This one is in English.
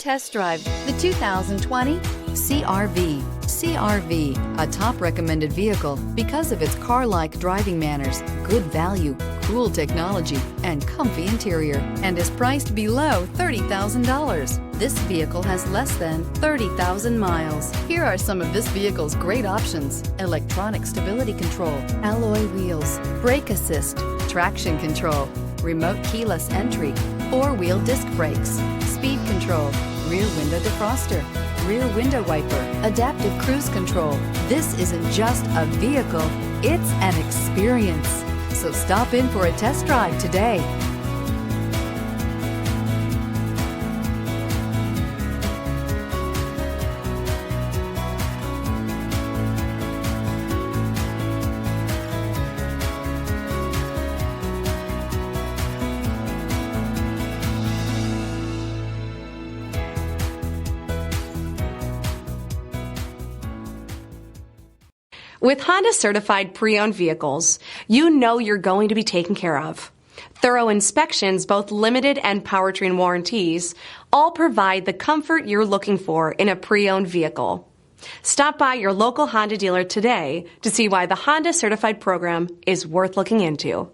Test drive the 2020 CR-V. CR-V, a top recommended vehicle because of its car-like driving manners, good value, cool technology, and comfy interior, and is priced below $30,000. This vehicle has less than 30,000 miles. Here are some of this vehicle's great options: electronic stability control, alloy wheels, brake assist, traction control, remote keyless entry, four-wheel disc brakes, speed control, rear window defroster, rear window wiper, adaptive cruise control. This isn't just a vehicle, it's an experience. So stop in for a test drive today. With Honda Certified pre-owned vehicles, you know you're going to be taken care of. Thorough inspections, both limited and powertrain warranties, all provide the comfort you're looking for in a pre-owned vehicle. Stop by your local Honda dealer today to see why the Honda Certified program is worth looking into.